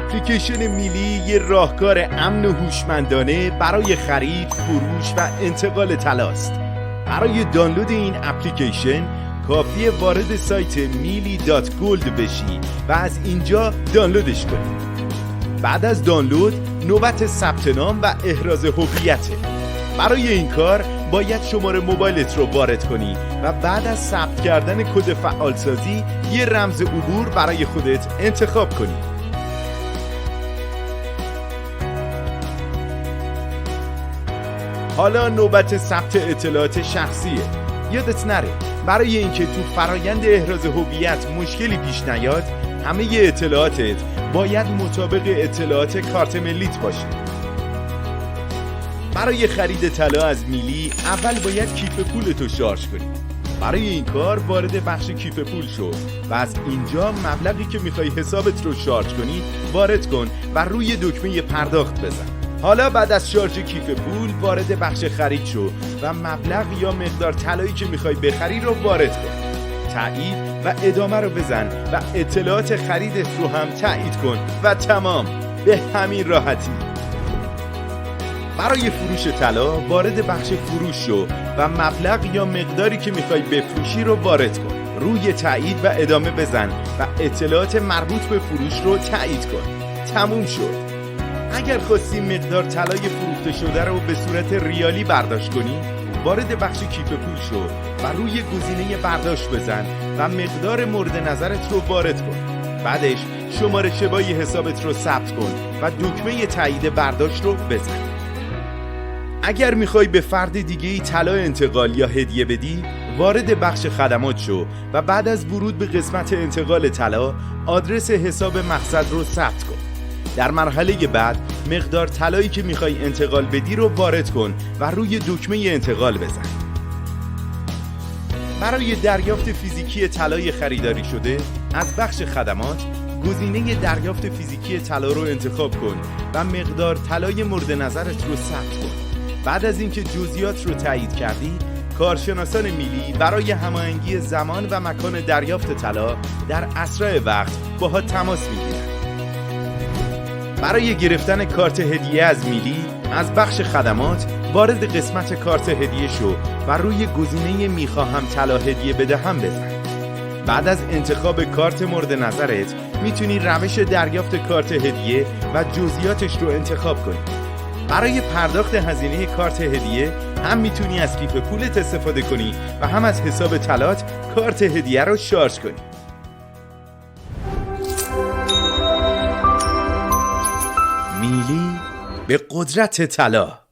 اپلیکیشن میلی یه راهکار امن و هوشمندانه برای خرید، فروش و انتقال طلاست. برای دانلود این اپلیکیشن کافیه وارد سایت میلی.گلد بشی و از اینجا دانلودش کنی. بعد از دانلود نوبت ثبت نام و احراز هویته. برای این کار باید شماره موبایلت رو وارد کنی و بعد از ثبت کردن کد فعالسازی یه رمز عبور برای خودت انتخاب کنی. حالا نوبت ثبت اطلاعات شخصیه. یادت نره برای اینکه تو فرایند احراز هویت مشکلی پیش نیاد، همه اطلاعاتت باید مطابق اطلاعات کارت ملیت باشه. برای خرید طلا از میلی اول باید کیف پولتو شارژ کنی. برای این کار وارد بخش کیف پول شو و از اینجا مبلغی که میخوای حسابت رو شارژ کنی وارد کن و روی دکمه پرداخت بزن. حالا بعد از شارژ کیف پول وارد بخش خرید شو و مبلغ یا مقدار طلایی که میخوای بخری رو وارد کن. تایید و ادامه رو بزن و اطلاعات خریدت رو هم تایید کن و تمام. به همین راحتی. برای فروش طلا وارد بخش فروش شو و مبلغ یا مقداری که میخوای بفروشی رو وارد کن. روی تایید و ادامه بزن و اطلاعات مربوط به فروش رو تایید کن. تموم شد. اگر خواستی مقدار طلای فروخته شده رو به صورت ریالی برداشت کنی، وارد بخش کیف پول شو و روی گزینه برداشت بزن و مقدار مورد نظرت رو وارد کن. بعدش شماره شبای حسابت رو ثبت کن و دکمه تایید برداشت رو بزن. اگر میخوای به فرد دیگه‌ای طلا انتقال یا هدیه بدی، وارد بخش خدمات شو و بعد از ورود به قسمت انتقال طلا، آدرس حساب مقصد رو ثبت کن. در مرحله بعد مقدار طلایی که میخوای انتقال بدی رو وارد کن و روی دکمه انتقال بزن. برای دریافت فیزیکی طلای خریداری شده، از بخش خدمات گزینه دریافت فیزیکی طلا رو انتخاب کن و مقدار طلای مورد نظرت رو ثبت کن. بعد از اینکه جزئیات رو تایید کردی، کارشناسان میلی برای هماهنگی زمان و مکان دریافت طلا در اسرع وقت باهات تماس میگیرند. برای گرفتن کارت هدیه از میلی، از بخش خدمات وارد قسمت کارت هدیه شو و روی گزینه میخواهم طلا هدیه بدهم بزن. بعد از انتخاب کارت مورد نظرت میتونی روش دریافت کارت هدیه و جزئیاتش رو انتخاب کنی. برای پرداخت هزینه کارت هدیه هم میتونی از کیف پولت استفاده کنی و هم از حساب طلات کارت هدیه رو شارژ کنی. میلی به قدرت طلا.